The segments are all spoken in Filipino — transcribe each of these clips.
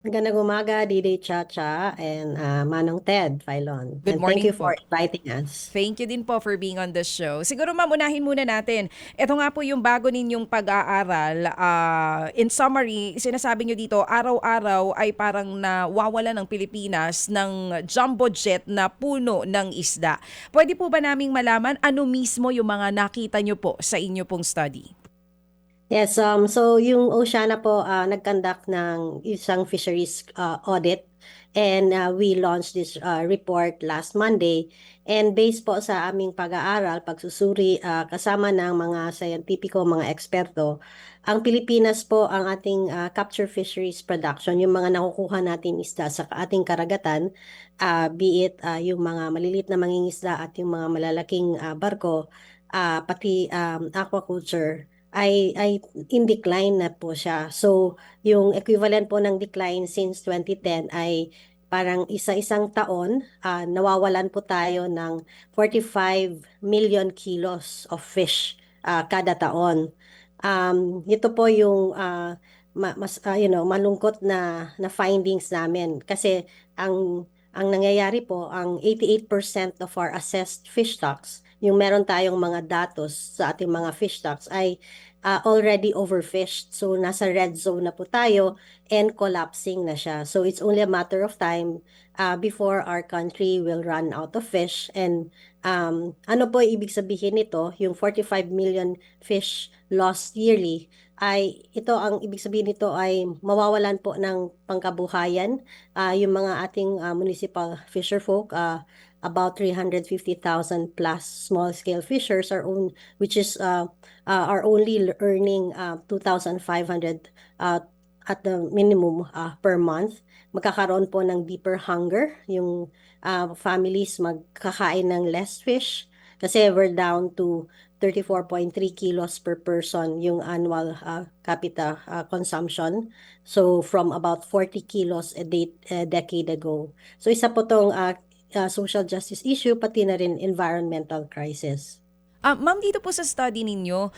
Magandang umaga, Didi Chacha and Manong Ted Filon. Good And thank you morning for po. inviting us. Thank you din po for being on the show. Siguro ma'am, unahin muna natin. Ito nga po yung bago ninyong pag-aaral. In summary, sinasabi nyo dito, araw-araw ay parang nawawala ng Pilipinas ng jumbo jet na puno ng isda. Pwede po ba naming malaman ano mismo yung mga nakita nyo po sa inyo pong study? Yes, so yung Oceana po nag-conduct ng isang fisheries audit and we launched this report last Monday. And based po sa aming pag-aaral, pagsusuri kasama ng mga scientifico, mga eksperto, ang Pilipinas po ang ating capture fisheries production, yung mga nakukuha natin isda sa ating karagatan, be it yung mga malilit na mangingisda at yung mga malalaking barko, pati aquaculture ay in decline na po siya. So, yung equivalent po ng decline since 2010 ay parang isa-isang taon, nawawalan po tayo ng 45 million kilos of fish kada taon. Ito po yung malungkot na findings namin kasi ang nangyayari po, ang 88% of our assessed fish stocks, yung meron tayong mga datos sa ating mga fish stocks ay already overfished. So, nasa red zone na po tayo and collapsing na siya. So, it's only a matter of time before our country will run out of fish. And ano po ibig sabihin nito? Yung 45 million fish lost yearly ay ito ang ibig sabihin nito ay mawawalan po ng pangkabuhayan yung mga ating municipal fisher folk about 350,000 plus small scale fishers which is are only earning 2,500 at the minimum per month. Magkakaroon po ng deeper hunger. Yung families magkakain ng less fish kasi we're down to 34.3 kilos per person yung annual capita consumption. So from about 40 kilos a decade ago. So isa po tong social justice issue pati na rin environmental crisis. Ma'am, dito po sa study ninyo,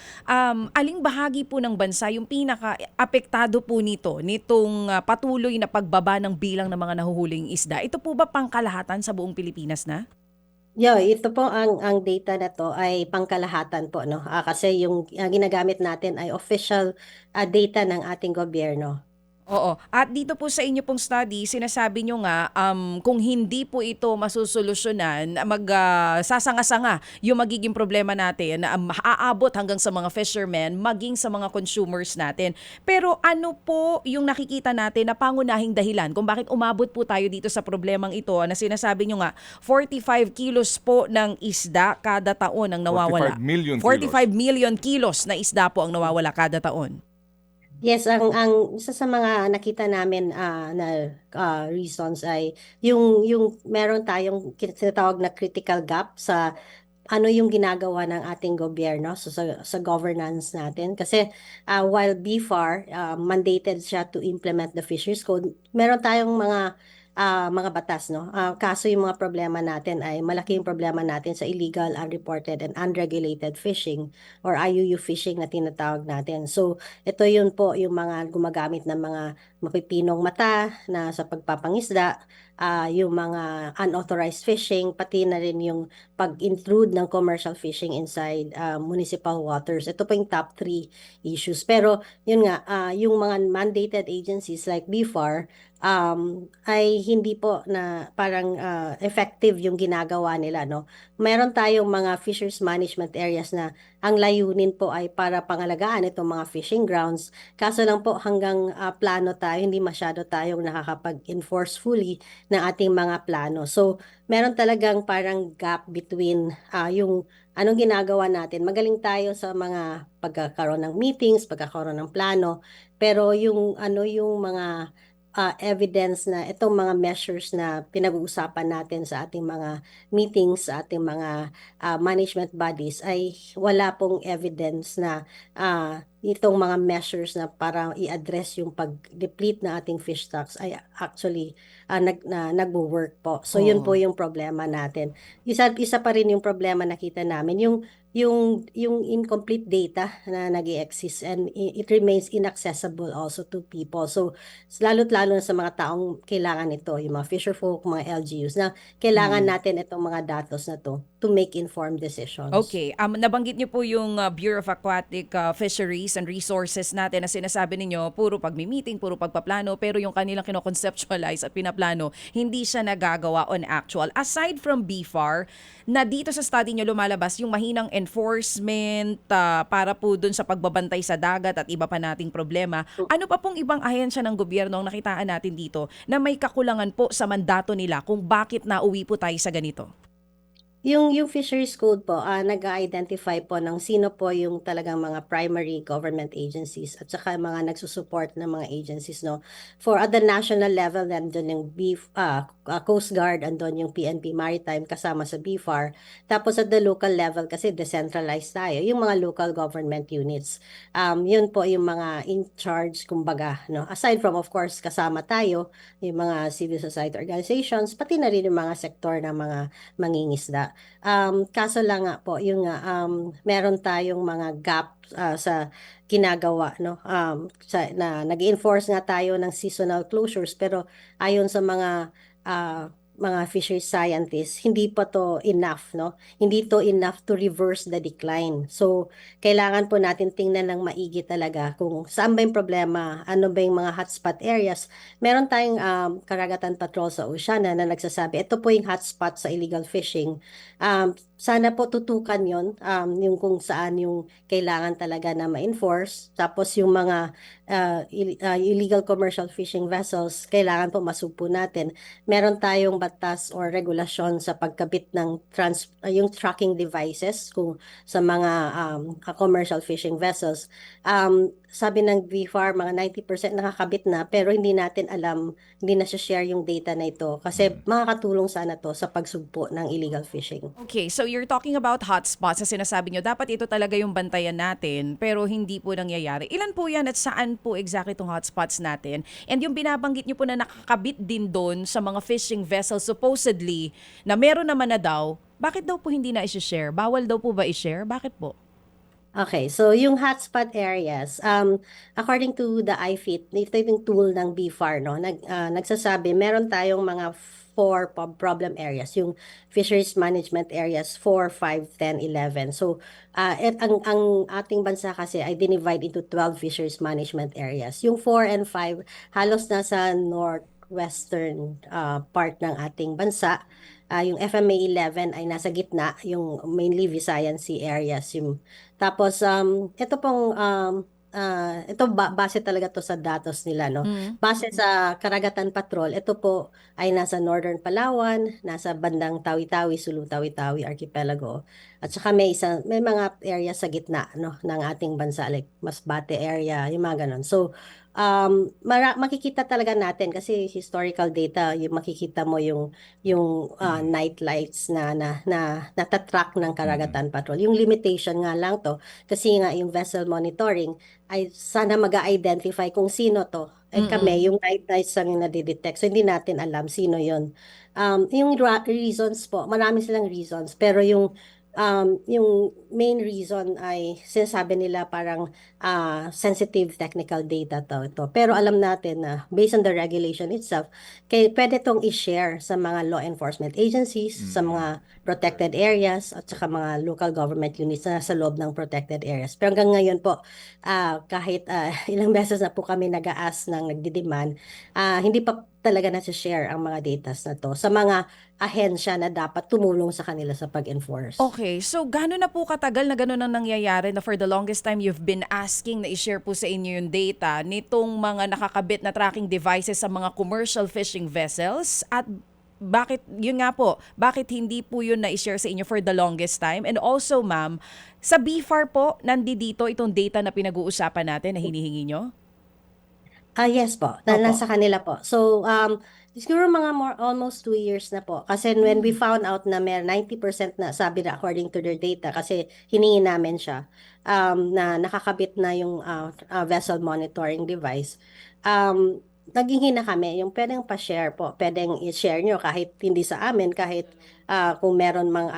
aling bahagi po ng bansa yung pinaka-apektado po nitong patuloy na pagbaba ng bilang ng mga nahuhuling isda? Ito po ba pangkalahatan sa buong Pilipinas na? Ito po ang data na to ay pangkalahatan po no. Kasi yung ginagamit natin ay official data ng ating gobyerno. Oo. At dito po sa inyo pong study, sinasabi nyo nga, kung hindi po ito masusolusyonan, sasanga-sanga yung magiging problema natin na aabot hanggang sa mga fishermen, maging sa mga consumers natin. Pero ano po yung nakikita natin na pangunahing dahilan kung bakit umabot po tayo dito sa problemang ito na sinasabi nyo nga, 45 kilos po ng isda kada taon ang 45 nawawala. million 45 kilos. million kilos na isda po ang nawawala kada taon. Yes, ang isa sa mga nakita namin na reasons ay yung meron tayong tinatawag na critical gap sa ano yung ginagawa ng ating gobyerno sa governance natin. Kasi while BFAR mandated siya to implement the Fisheries Code, meron tayong mga batas, no? Kaso yung mga problema natin ay malaking problema natin sa illegal, unreported, and unregulated fishing or IUU fishing na tinatawag natin. So, ito yun po yung mga gumagamit ng mga mapipinong mata na sa pagpapangisda, yung mga unauthorized fishing, pati na rin yung pag-intrude ng commercial fishing inside municipal waters. Ito po yung top three issues. Pero yun nga, yung mga mandated agencies like BFAR ay hindi po na parang effective yung ginagawa nila, no? Meron tayong mga fisheries management areas na ang layunin po ay para pangalagaan itong mga fishing grounds. Kaso lang po hanggang plano tayo, hindi masyado tayong nakakapag-enforce fully ng ating mga plano. So, meron talagang parang gap between yung anong ginagawa natin. Magaling tayo sa mga pagkakaroon ng meetings, pagkakaroon ng plano, pero yung ano yung mga evidence na itong mga measures na pinag-uusapan natin sa ating mga meetings, sa ating mga management bodies ay wala pong evidence na itong mga measures na para i-address yung pag-deplete na ating fish stocks ay actually nagwo-work po. So yun po Oo. yung problema natin. Isa pa rin yung problema nakita namin, yung incomplete data na nag-i-exist, and it remains inaccessible also to people. So lalo't lalo na sa mga taong kailangan ito, yung mga fisher folk, mga LGUs, na kailangan Mm. natin itong mga datos na to make informed decisions. Okay, nabanggit niyo po yung Bureau of Aquatic Fisheries and Resources natin na sinasabi ninyo puro pagmi-meeting, puro pagpaplano, pero yung kanilang kino-conceptualize at pinaplano, hindi siya nagagawa on actual. Aside from BFAR, na dito sa study niyo lumalabas yung mahinang enforcement para po dun sa pagbabantay sa dagat at iba pa nating problema. Ano pa pong ibang ahensya ng gobyerno ang nakitaan natin dito na may kakulangan po sa mandato nila kung bakit nauwi po tayo sa ganito? Yung Fisheries Code po, nag-identify po ng sino po yung talagang mga primary government agencies at saka mga nagsusupport ng mga agencies, no. For at the national level, nandun yung Coast Guard, andun yung PNP Maritime kasama sa BFAR. Tapos at the local level, kasi decentralized tayo, yung mga local government units. Yun po yung mga in charge, kumbaga, no. Aside from, of course, kasama tayo, yung mga civil society organizations, pati na rin yung mga sektor ng mga mangingisda. Kaso lang nga po, yung meron tayong mga gap sa ginagawa, no? Na nag-enforce nga tayo ng seasonal closures, pero ayon sa mga fisheries scientists, hindi pa to enough, no? Hindi to enough to reverse the decline. So, kailangan po natin tingnan ng maigi talaga kung saan ba yung problema, ano ba yung mga hotspot areas. Meron tayong karagatan patrol sa Oceana na nagsasabi, ito po yung hotspot sa illegal fishing. Sana po tutukan yon, yung kung saan yung kailangan talaga na ma-enforce. Tapos yung mga illegal commercial fishing vessels, kailangan po masupo natin. Meron tayong batas or regulasyon sa pagkabit ng yung tracking devices kung sa mga commercial fishing vessels. Sabi ng BFAR, mga 90% nakakabit na, pero hindi natin alam, hindi na share yung data na ito kasi makakatulong sana to sa pagsugpo ng illegal fishing. Okay, so you're talking about hotspots sa sinasabi nyo. Dapat ito talaga yung bantayan natin, pero hindi po nangyayari. Ilan po yan at saan po exactly itong hotspots natin? And yung binabanggit nyo po na nakakabit din doon sa mga fishing vessels supposedly na meron naman na daw, bakit daw po hindi na i-share? Bawal daw po ba i-share? Bakit po? Okay, so yung hotspot areas, according to the iFit, ito yung tool ng BFAR, no? Nagsasabi, meron tayong mga four problem areas, yung fisheries management areas 4, 5, 10, 11. So, ang ating bansa kasi ay dinivide into 12 fisheries management areas. Yung 4 and 5, halos nasa northwestern part ng ating bansa. Yung FMA 11 ay nasa gitna, yung mainly Visayan Sea areas. Tapos, ito base talaga to sa datos nila, no? Mm. Base sa Karagatan Patrol, ito po ay nasa Northern Palawan, nasa bandang Tawi-Tawi, Sulu Tawi-Tawi Archipelago. At saka may mga area sa gitna, no, ng ating bansa, like Masbate area, yung mga ganon. So, makikita talaga natin kasi historical data, yung makikita mo yung night lights na natatrack ng Karagatan Patrol. Yung limitation nga lang to, kasi nga yung vessel monitoring ay sana mag-identify kung sino to. Kami, Mm-mm. yung night lights lang yung nadidetect. So, hindi natin alam sino yon. Yung reasons po, marami silang reasons. Pero yung main reason ay sinasabi nila parang sensitive technical data to ito. Pero alam natin na based on the regulation itself, pwede tong i-share sa mga law enforcement agencies, sa mga protected areas, at saka mga local government units na sa loob ng protected areas. Pero hanggang ngayon po, kahit ilang beses na po kami nag-a-ask ng nagdi-demand, hindi pa talaga nasa-share ang mga data na to sa mga ahensya na dapat tumulong sa kanila sa pag-enforce. Okay, so gano'n na po katagal na gano'n ang nangyayari na for the longest time you've been asking na i-share po sa inyo yung data nitong mga nakakabit na tracking devices sa mga commercial fishing vessels at bakit, yun nga po, bakit hindi po yun na i-share sa inyo for the longest time? And also ma'am, sa BFAR po, nandito itong data na pinag-uusapan natin na hinihingi nyo? Yes po, Opo. nasa kanila po. So, siguro mga more almost 2 years na po. Kasi when we Hmm, found out na may 90% na sabi na according to their data, kasi hiningi namin siya, na nakakabit na yung vessel monitoring device, naghihingi na kami yung pwedeng pa-share po. Pwedeng i-share nyo kahit hindi sa amin, kahit kung meron mang,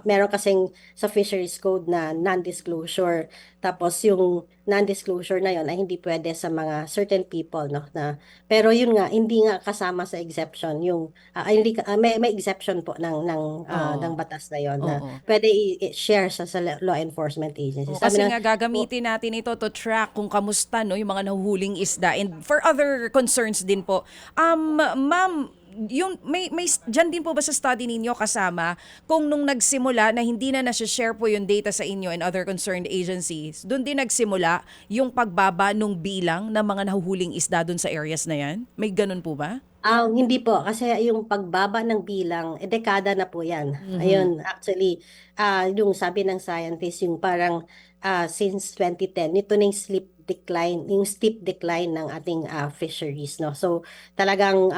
meron kasing sa fisheries code na non-disclosure. Tapos yung non-disclosure na yon ay hindi pwede sa mga certain people, no, na pero yun nga hindi nga kasama sa exception yung hindi may exception po ng oo. batas na yon na Oo. pwede i-share sa law enforcement agency. Oo, Sabi kasi na nga gagamitin natin ito to track kung kamusta no yung mga nahuhuling isda and for other concerns din po. Ma'am, yung diyan din po ba sa study ninyo kasama kung nung nagsimula na hindi na share po yung data sa inyo and other concerned agencies, doon din nagsimula yung pagbaba nung bilang ng mga nahuhuling isda doon sa areas na yan? May ganun po ba? Hindi po, kasi yung pagbaba ng bilang, dekada na po yan. Mhm. Ayun, actually, yung sabi ng scientist, yung parang since 2010, nito na yung steep decline ng ating fisheries, no? So, talagang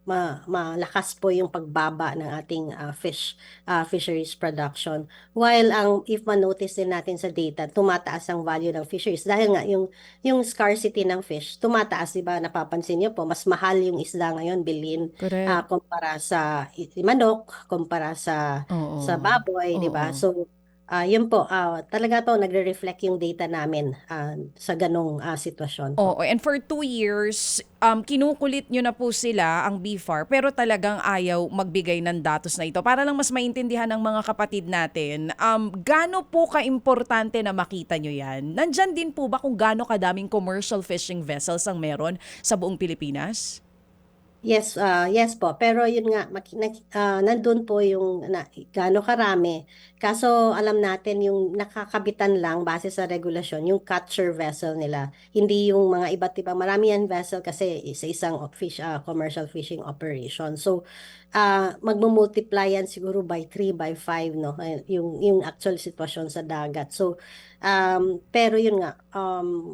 malakas po yung pagbaba ng ating fisheries production. While if ma-notice din natin sa data, tumataas ang value ng fisheries dahil nga yung scarcity ng fish, tumataas, di ba? Napapansin niyo po, mas mahal yung isda ngayon bilhin Correct. kumpara sa manok, kumpara sa Oo. baboy, di ba? Oo. So, yun po, talaga po nagre-reflect yung data namin sa ganong sitwasyon po. Oo, and for 2 years, kinukulit nyo na po sila, ang BFAR, pero talagang ayaw magbigay ng datos na ito. Para lang mas maintindihan ng mga kapatid natin, gaano po ka-importante na makita nyo yan? Nandyan din po ba kung gaano kadaming commercial fishing vessels ang meron sa buong Pilipinas? Yes po. Pero yun nga, nandun po yung gaano karami. Kaso alam natin yung nakakabitan lang base sa regulasyon, yung catcher vessel nila. Hindi yung mga iba't ibang, marami yan vessel kasi sa isang commercial fishing operation. So, magmumultiply yan siguro by 3 by 5, no? Yung actual sitwasyon sa dagat. So, pero yun nga,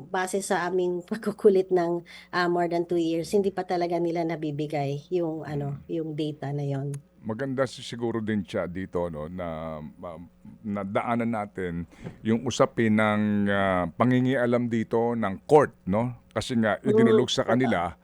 base sa aming pagkukulit ng more than 2 years, hindi pa talaga nila nabibigay yung yung data na yon. Maganda siguro din siya dito no nadaanan natin yung usapin ng pangingialam dito ng court no kasi nga idinulog sa Totoo. kanila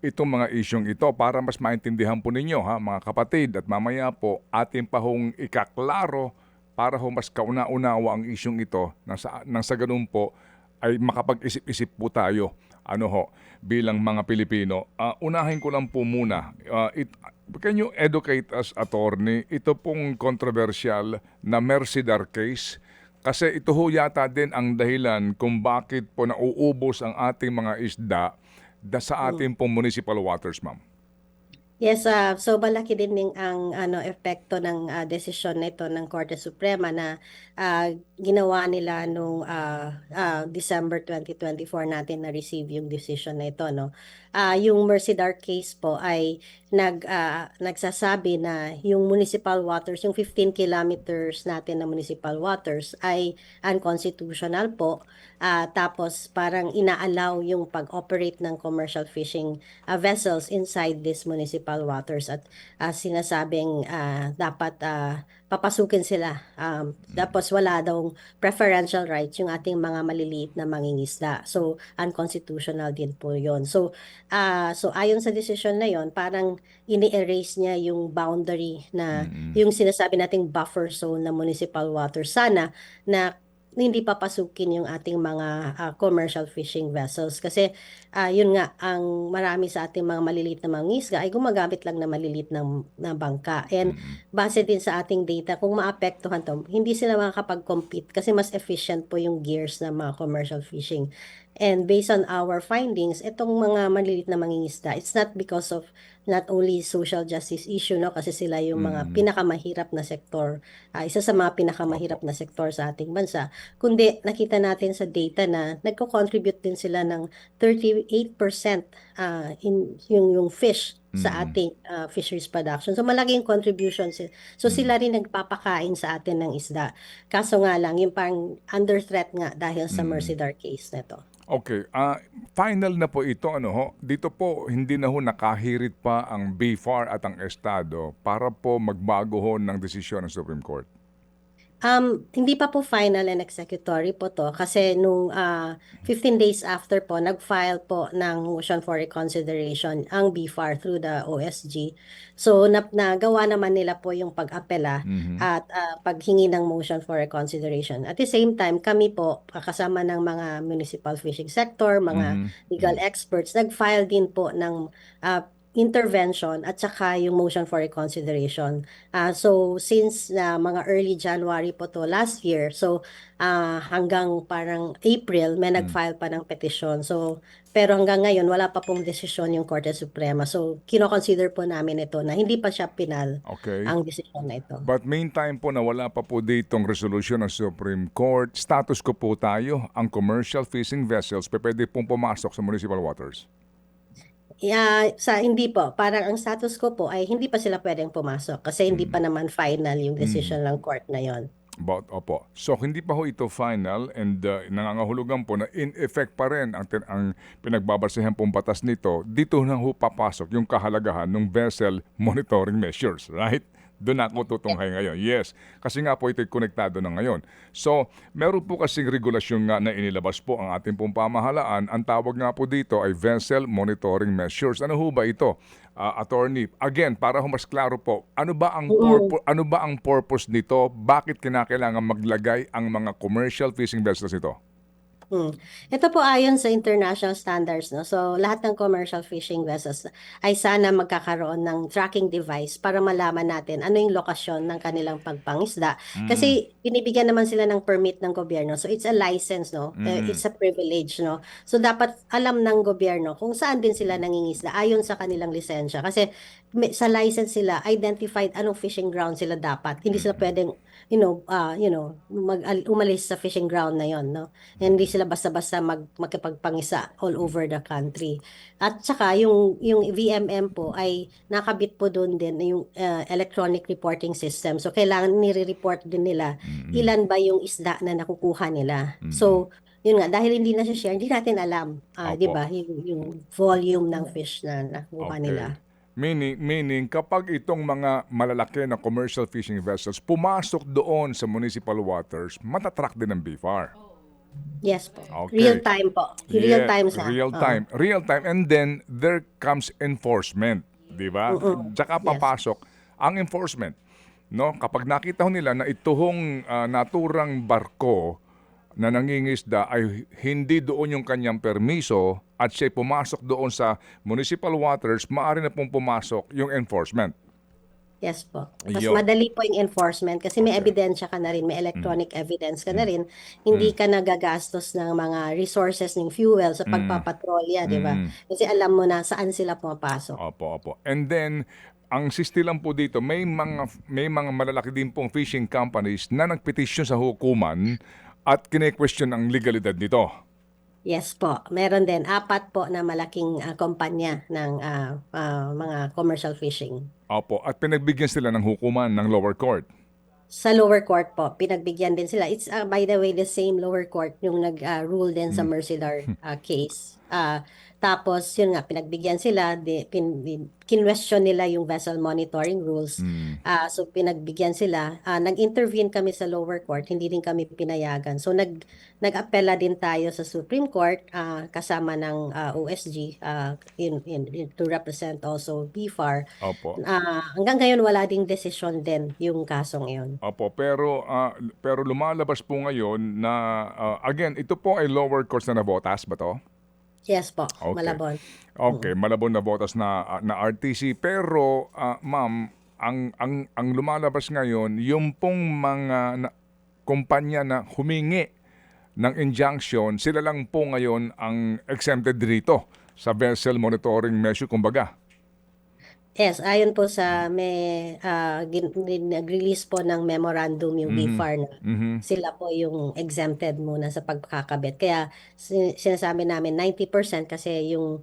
itong mga isyong ito para mas maintindihan po ninyo ha mga kapatid at mamaya po atin pa hong ikaklaro para ho mas kauna-unawa ang isyong ito nang sa ganun po ay makapag-isip-isip po tayo ano ho bilang mga Pilipino. Unahin ko lang po muna can you educate us, attorney, ito pong controversial na Mercedar case? Kasi ito ho yata din ang dahilan kung bakit po nauubos ang ating mga isda sa ating pong municipal waters, ma'am. Yes, so malaki din ang epekto ng desisyon nito ng Korte Suprema na ginawa nila nung December 2024 natin na receive yung decision na ito, no. Yung Mercedar case po ay nagsasabi na yung municipal waters, yung 15 kilometers natin na municipal waters ay unconstitutional po. Tapos parang inaalaw yung pag-operate ng commercial fishing vessels inside these municipal waters at sinasabing dapat papasukin sila. Tapos wala daw preferential rights yung ating mga maliliit na mangingisda. So unconstitutional din po 'yon. So ayon sa decision na 'yon, parang ini-erase niya yung boundary na Mm-mm. yung sinasabi nating buffer zone na municipal water. Sana na hindi papasukin yung ating mga commercial fishing vessels kasi yun nga ang marami sa ating mga maliliit na mangingisda ay gumagamit lang na maliliit na bangka and Mm-mm. base din sa ating data kung maapektuhan to hindi sila makakapag-compete kasi mas efficient po yung gears ng mga commercial fishing and based on our findings itong mga maliliit na mangingisda it's not because of not only social justice issue no kasi sila yung mga Mm-mm. pinakamahirap na sektor isa sa mga pinakamahirap Opo. na sektor sa ating bansa kundi nakita natin sa data na nagko-contribute din sila ng 38% in yung fish sa Mm-mm. ating fisheries production. So malaking contribution sila. So Mm-mm. sila rin nagpapakain sa atin ng isda. Kaso nga lang, yung parang under threat nga dahil sa Mm-mm. Mercedar case na to. Okay, final na po ito ano ho. Dito po hindi na ho nakahirit pa ang BFAR at ang Estado para po magbago ho ng desisyon ng Supreme Court. Hindi pa po final and executory po to kasi nung 15 days after po, nag-file po ng motion for reconsideration ang BFAR through the OSG. So, nagawa naman nila po yung pag-apela at paghingi ng motion for reconsideration. At the same time, kami po, kasama ng mga municipal fishing sector, mga legal experts, nag-file din po ng intervention at saka yung motion for reconsideration. So since mga early January po to last year, so hanggang parang April may nag-file pa ng petition. So pero hanggang ngayon wala pa pong desisyon yung Korte Suprema. So kino-consider po namin ito na hindi pa siya final Okay. ang desisyon na ito. But meantime po na wala pa po ditong resolusyon ng Supreme Court, status ko po tayo, ang commercial fishing vessels pwede pong pumasok sa municipal waters. Hindi po, parang ang status ko po ay hindi pa sila pwedeng pumasok kasi hindi pa naman final yung decision ng court na yon. Opo. So hindi pa ho ito final and nangangahulugan po na in effect pa rin ang pinagbabasehan pong batas nito. Dito na ho papasok yung kahalagahan ng vessel monitoring measures, right? Doon ako tutunghay ngayon. Yes, kasi nga po ito'y konektado na ngayon. So, meron po kasing regulasyon nga na inilabas po ang ating pong pamahalaan. Ang tawag nga po dito ay vessel monitoring measures. Ano ho ba ito? Attorney, again, para ho mas klaro po, ano ba ang purpose nito? Bakit kinakailangan maglagay ang mga commercial fishing vessels nito? Ito po ayon sa international standards, no. So lahat ng commercial fishing vessels ay sana magkakaroon ng tracking device para malaman natin ano yung lokasyon ng kanilang pagpangisda. Kasi binibigyan naman sila ng permit ng gobyerno. So it's a license, no. It's a privilege, no. So dapat alam ng gobyerno kung saan din sila nangingisda ayon sa kanilang lisensya. Kasi sa license sila identified anong fishing ground sila dapat. Hindi sila pwedeng umalis sa fishing ground na yon, no. Hindi sila basta-basta magkipagpangisa all over the country. At saka yung VMM po ay nakabit po doon din yung electronic reporting system. So kailangan nire-report din nila ilan ba yung isda na nakukuha nila. So yun nga, dahil hindi na siya share, hindi natin alam, di Opo. ba, yung volume ng fish na nakukuha nila. Meaning, kapag itong mga malalaki na commercial fishing vessels pumasok doon sa municipal waters, matatrack din ng BFAR. Yes po. Okay. Real time po. Real Yeah, time sa. Real time. And then, there comes enforcement. Di ba? Tsaka papasok ang enforcement. No? Kapag nakita ho nila na ituhong naturang barko na nangingisda ay hindi doon yung kanyang permiso at siya pumasok doon sa municipal waters, maaari na pong pumasok yung enforcement. Yes po. Mas Yun. madali po yung enforcement kasi may ebidensya ka na rin, may electronic evidence ka na rin. Hindi ka nagagastos ng mga resources ng fuel sa pagpapatrolya, di ba? Kasi alam mo na saan sila pumapasok. Opo. And then, ang sisti lang po dito, may mga malalaki din pong fishing companies na nagpetisyon sa hukuman at kine-question ang legalidad nito. Yes po. Meron din 4 po na malaking kumpanya ng mga commercial fishing. Opo, at pinagbigyan sila ng hukuman ng lower court. Sa lower court po, pinagbigyan din sila. It's by the way the same lower court yung nag-rule din sa Mercedar case. Tapos yun nga, pinagbigyan sila, kinwestiyon nila yung vessel monitoring rules. So pinagbigyan sila. Nag-intervene kami sa lower court, hindi din kami pinayagan. So nag-apela din tayo sa Supreme Court kasama ng OSG to represent also BFAR. Opo. Hanggang ngayon wala ding desisyon din yung kasong iyon. Opo, pero lumalabas po ngayon na again, ito po ay lower courts na nabotas ba to? Yes po, Okay. Malabon. Okay, Malabon na botas na RTC, pero ma'am, ang lumalabas ngayon, yung pong mga kumpanya na humingi ng injunction, sila lang po ngayon ang exempted dito sa vessel monitoring measure, kumbaga. Yes, ayon po sa may nag-release po ng memorandum yung BFAR na sila po yung exempted muna sa pagkakabit. Kaya sinasabi namin 90% kasi yung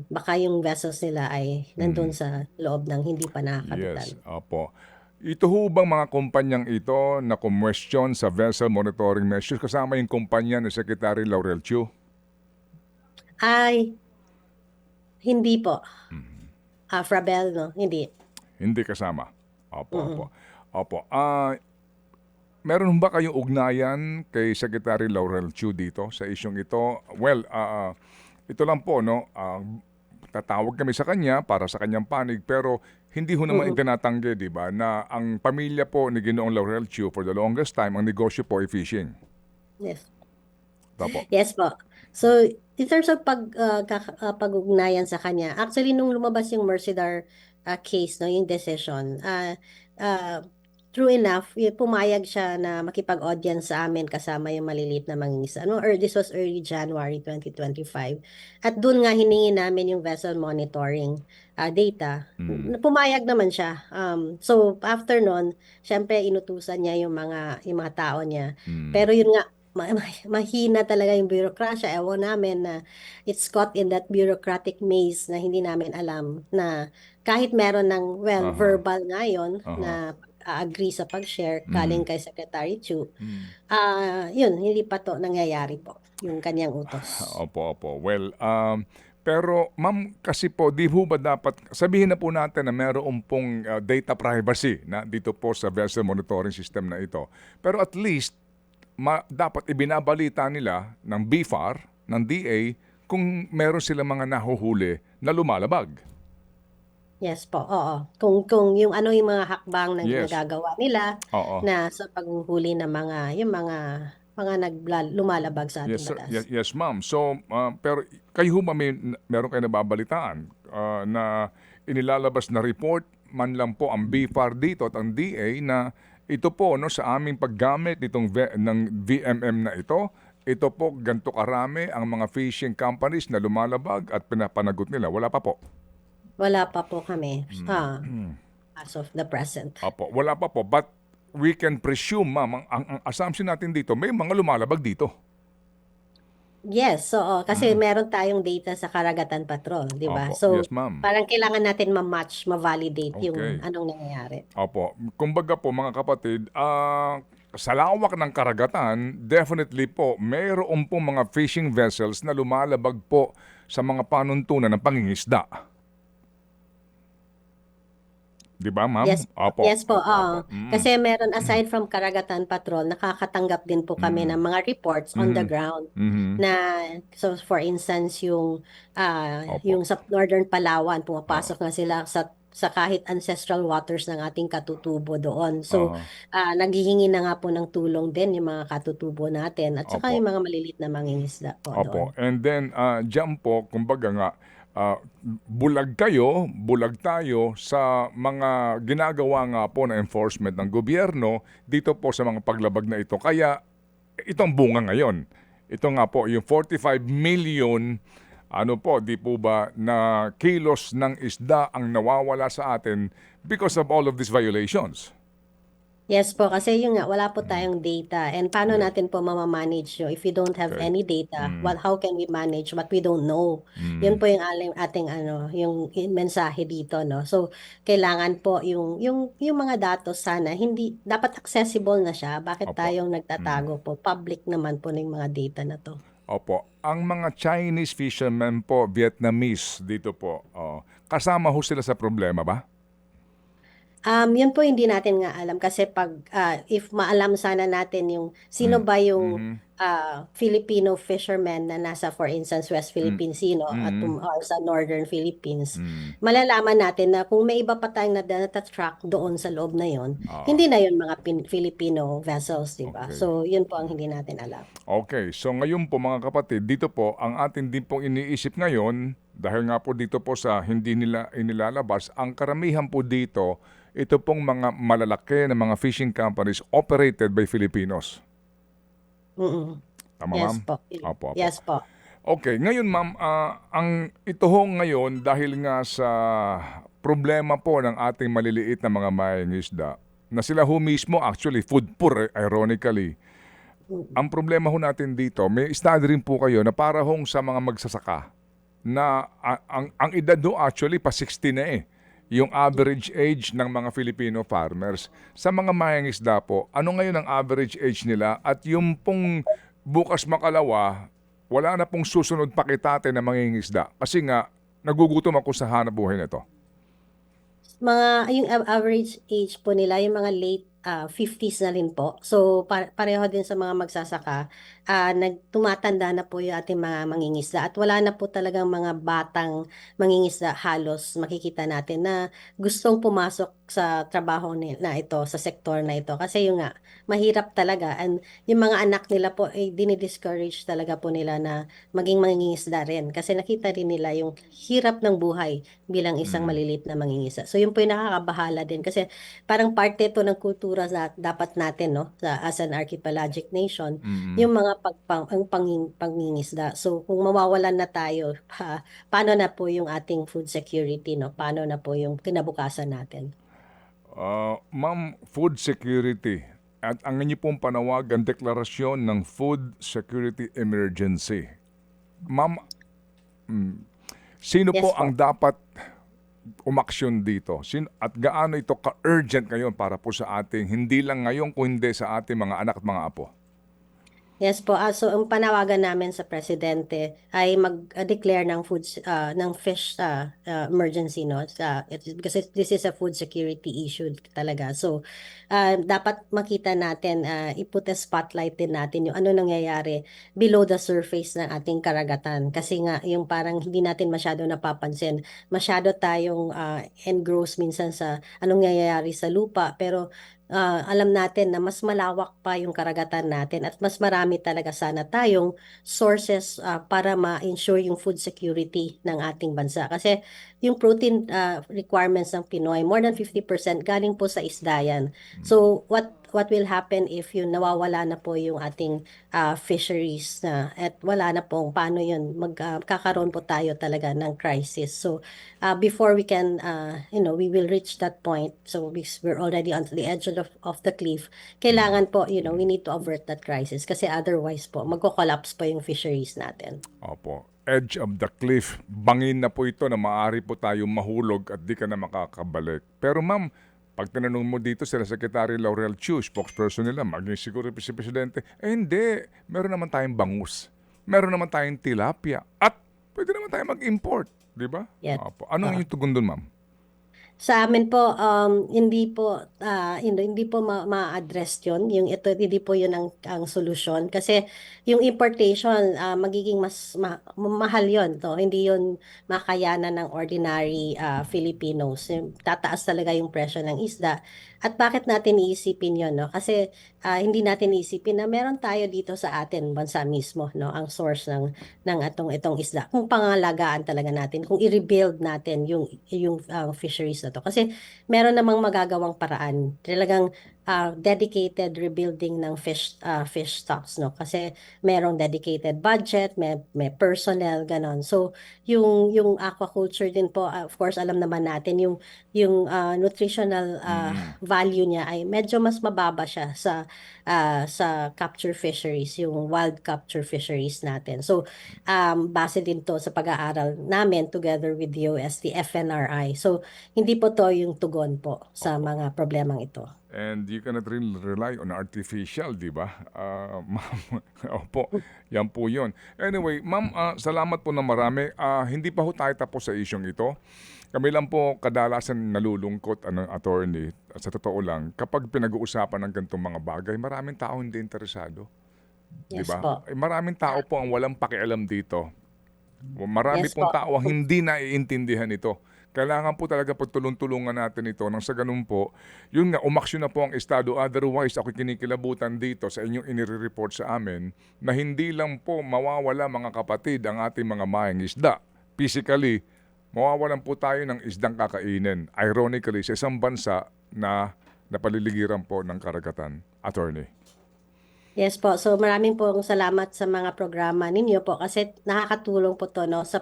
baka yung vessels nila ay nandun sa loob ng hindi pa nakakabitan. Yes, opo. Ito ho bang mga kumpanyang ito na kumwestiyon sa vessel monitoring measures kasama yung kumpanya ni Secretary Laurel Chiu? Ay, hindi po. Frabel, no? Hindi. Hindi kasama. Opo, opo. Mm-mm. Opo. Meron ba kayong ugnayan kay Secretary Laurel Chu dito sa isyong ito? Well, ito lang po, no? Tatawag kami sa kanya para sa kanyang panig pero hindi ho naman Mm-mm. itinatanggi, di ba, na ang pamilya po ni Ginoong Laurel Chu for the longest time, ang negosyo po ay fishing. Yes. Opo. Yes po. So, in terms of pag-ugnayan sa kanya, actually nung lumabas yung Mercedar case, no, yung decision, uh, true enough, pumayag siya na makipag-audience sa amin kasama yung maliliit na mangingisda. Ano, this was early January 2025. At doon nga hiningi namin yung vessel monitoring data. Pumayag naman siya. So, after nun, syempre inutusan niya yung mga tao niya. Pero yun nga, mahina talaga yung bureaucracia. Ewan namin na it's caught in that bureaucratic maze na hindi namin alam na kahit meron ng, well, Aha. verbal ngayon Aha. na agree sa pag-share Mm. galing kay Secretary Chu, yun, hindi pa to nangyayari po, yung kanyang utos. Opo, opo. Well, pero ma'am, kasi po, di ho ba dapat, sabihin na po natin na meron pong data privacy na dito po sa vessel monitoring system na ito. Pero at least, dapat ibinabalita nila ng BFAR, ng DA, kung meron silang mga nahuhuli na lumalabag. Yes po, oo. Kung yung ano yung mga hakbang na Yes. nagagawa nila Oo. na sa paghuhuli ng yung mga lumalabag sa Yes, ating sir. Yes, batas. yes, ma'am. So, pero kayo ho ba meron kayo nababalitaan na inilalabas na report man lang po ang BFAR dito at ang DA na ito po no sa aming paggamit ng VMM na ito po ganito karami ang mga fishing companies na lumalabag at pinapanagot nila. Wala pa po. Wala pa po kami as of the present. Opo, wala pa po. But we can presume, ma'am, ang assumption natin dito, may mga lumalabag dito. Yes, oo. Kasi meron tayong data sa Karagatan Patrol, di ba? Opo, yes, So, ma'am. parang kailangan natin ma-match, ma-validate yung Okay. anong nangyayari. Opo. Kumbaga po mga kapatid, sa lawak ng karagatan, definitely po, mayroon po mga fishing vessels na lumalabag po sa mga panuntunan ng pangingisda. Di ba, ma'am? Yes, Opo. yes po. Opo. Oo. Kasi meron aside from Karagatan Patrol, nakakatanggap din po kami ng mga reports on the ground Mhm. na so for instance Opo. yung sa Northern Palawan pumapasok na sila sa kahit ancestral waters ng ating katutubo doon. So Aha. naghihingi na nga po ng tulong din yung mga katutubo natin at saka Opo. yung mga malilit na mangingisda po doon. Opo. And then, diyan po, kumbaga nga, bulag tayo sa mga ginagawa nga po na enforcement ng gobyerno dito po sa mga paglabag na ito. Kaya, itong bunga ngayon. Ito nga po, yung 45 million, ano po, di po ba, na kilos ng isda ang nawawala sa atin because of all of these violations. Yes po, kasi yun nga, wala po tayong data. And paano Yes. natin po mamamanage yun? If we don't have Okay. any data, how can we manage what we don't know? Yun po yung ating yung mensahe dito, no? So, kailangan po yung mga datos sana, hindi, dapat accessible na siya. Bakit Opo. tayong nagtatago po? Public naman po ng mga data na to. Opo. Ang mga Chinese fishermen po, Vietnamese dito po, kasama ho sila sa problema ba? Yun po hindi natin nga alam kasi if maalam sana natin yung sino ba yung Filipino fishermen na nasa for instance West Philippine Sea no, at or sa Northern Philippines, malalaman natin na kung may iba pa tayong natatrack doon sa loob na yon, hindi na yun mga Filipino vessels, di ba? Okay. So yun po ang hindi natin alam. Okay, so ngayon po mga kapatid, dito po ang atin din pong iniisip ngayon, dahil nga po dito po sa hindi nila inilalabas, ang karamihan po dito, ito pong mga malalaki na mga fishing companies operated by Filipinos. Mm-mm. Tama, Yes ma'am? po. Opo, opo. Yes po. Okay, ngayon ma'am, ito ho ngayon dahil nga sa problema po ng ating maliliit na mga mangingisda, na sila ho mismo actually food poor, ironically. Ang problema ho natin dito, may study rin po kayo na para hong sa mga magsasaka na ang edad ho actually pa 60 na yung average age ng mga Filipino farmers. Sa mga mangingisda po, ano ngayon ang average age nila at yung pong bukas makalawa, wala na pong susunod pakitate na mangingisda kasi nga nagugutom ako sa hanap buhay nito. Yung average age po nila, yung mga late 50s na rin po. So, pareho din sa mga magsasaka, tumatanda na po yung ating mga mangingisda. At wala na po talagang mga batang mangingisda halos makikita natin na gustong pumasok sa trabaho na ito, sa sektor na ito. Kasi yung nga, mahirap talaga. And yung mga anak nila po, dinidiscourage talaga po nila na maging mangingisda rin. Kasi nakita rin nila yung hirap ng buhay bilang isang Mm. maliliit na mangingisda. So yun po yung nakakabahala din kasi parang parte to ng kultura na dapat natin, no, as an archipelagic nation, Mm. yung mga pangingisda. So kung mawawalan na tayo, paano na po yung ating food security, no? Paano na po yung kinabukasan natin? Ma'am, food security at ang inyo pong panawagan deklarasyon ng food security emergency. Ma'am, sino Yes po ang po. dapat umaksyon dito? At gaano ito ka-urgent ngayon para po sa ating, hindi lang ngayon kundi sa ating mga anak at mga apo? Yes po. So ang panawagan namin sa presidente ay mag-declare ng fish emergency, no? Kasi this is a food security issue talaga. So dapat makita natin, iput a spotlight din natin yung ano nangyayari below the surface ng ating karagatan. Kasi nga yung parang hindi natin masyado napapansin. Masyado tayong engrossed minsan sa anong nangyayari sa lupa, pero alam natin na mas malawak pa yung karagatan natin at mas marami talaga sana tayong sources para ma-ensure yung food security ng ating bansa. Kasi yung protein requirements ng Pinoy, more than 50% galing po sa isda yan. So what will happen if yung nawawala na po yung ating fisheries na at wala na pong paano yun magkakaroon po tayo talaga ng crisis. So before we can we will reach that point, so we're already on the edge of the cliff, kailangan po we need to avert that crisis kasi otherwise po magko-collapse po yung fisheries natin. Opo. Edge of the cliff. Bangin na po ito na maaari po tayong mahulog at di ka na makakabalik. Pero ma'am, pag tinanong mo dito sila Secretary Laurel Chu, spokesperson nila, maging siguro si Presidente, hindi. Meron naman tayong bangus. Meron naman tayong tilapia. At pwede naman tayong mag-import. Di ba? Yes. Opo. Anong inyong tugon doon, ma'am? Sa amin po, hindi po ma-address yun. Yung ito, hindi po yun ang solusyon. Kasi yung importation, magiging mas mahal yun. To. Hindi yun makayanan ng ordinary Filipinos. Tataas talaga yung presyo ng isda. At bakit natin iisipin yun? No? Kasi hindi natin iisipin na meron tayo dito sa atin, bansa mismo, no? Ang source ng itong isda. Kung pangalagaan talaga natin, kung i-rebuild natin yung fisheries na to. Kasi meron namang magagawang paraan. Talagang dedicated rebuilding ng fish stocks, no? Kasi merong dedicated budget, may personnel, ganon. So yung aquaculture din po, of course alam naman natin yung nutritional value niya ay medyo mas mababa siya sa capture fisheries, yung wild capture fisheries natin. So base din to sa pag-aaral namin together with the UST FNRI. So hindi po to yung tugon po sa Opo. mga problemang ito. And you cannot really rely on artificial, di ba? Ma'am, opo, yan po yun. Anyway, ma'am, salamat po na marami. Hindi pa ho tayo tapos sa isyong ito. Kami lang po kadalasan nalulungkot, attorney, sa totoo lang, kapag pinag-uusapan ng ganitong mga bagay, maraming tao hindi interesado. Di Yes ba? po. Maraming tao po ang walang pakialam dito. Marami Yes pong po. tao ang hindi naiintindihan ito. Kailangan po talaga pagtulong-tulungan natin ito nang sa ganun po, yun nga, umaksyon na po ang Estado. Otherwise, ako kinikilabutan dito sa inyong inire-report sa amin na hindi lang po mawawala mga kapatid ang ating mga maing isda. Physically, mawawalan po tayo ng isdang kakainin. Ironically, sa isang bansa na napaliligiran po ng karagatan. Attorney. Yes po. So maraming pong salamat sa mga programa ninyo po kasi nakakatulong po to, no, sa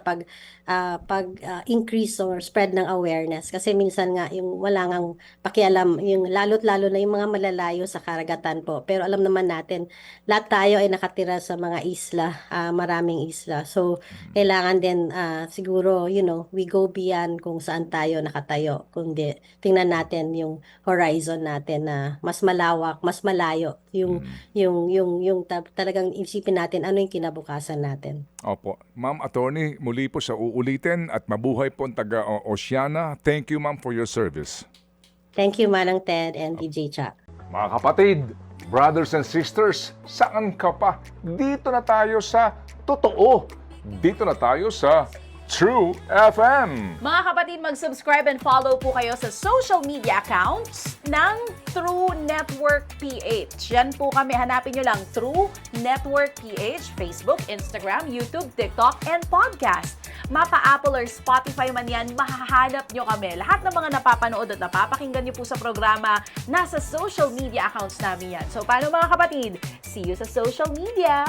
increase or spread ng awareness kasi minsan nga yung wala ngang pakialam yung lalo na yung mga malalayo sa karagatan po. Pero alam naman natin lahat tayo ay nakatira sa mga isla, maraming isla. So kailangan din siguro we go beyond kung saan tayo nakatayo. Kundi tingnan natin yung horizon natin na mas malawak, mas malayo yung talagang isipin natin ano yung kinabukasan natin. Opo. Ma'am Attorney, muli po sa uulitin at mabuhay po ang taga Oceana. Thank you, ma'am, for your service. Thank you, Manang Ted and DJ Cha. Mga kapatid, brothers and sisters, saan ka pa? Dito na tayo sa totoo. Dito na tayo sa True FM. Mga kapatid, mag-subscribe and follow po kayo sa social media accounts ng True Network PH. Yan po kami. Hanapin nyo lang True Network PH, Facebook, Instagram, YouTube, TikTok, and podcast. Mapa Apple or Spotify man yan, mahahanap nyo kami. Lahat ng mga napapanood at napapakinggan nyo po sa programa, nasa social media accounts namin yan. So, paano mga kapatid? See you sa social media!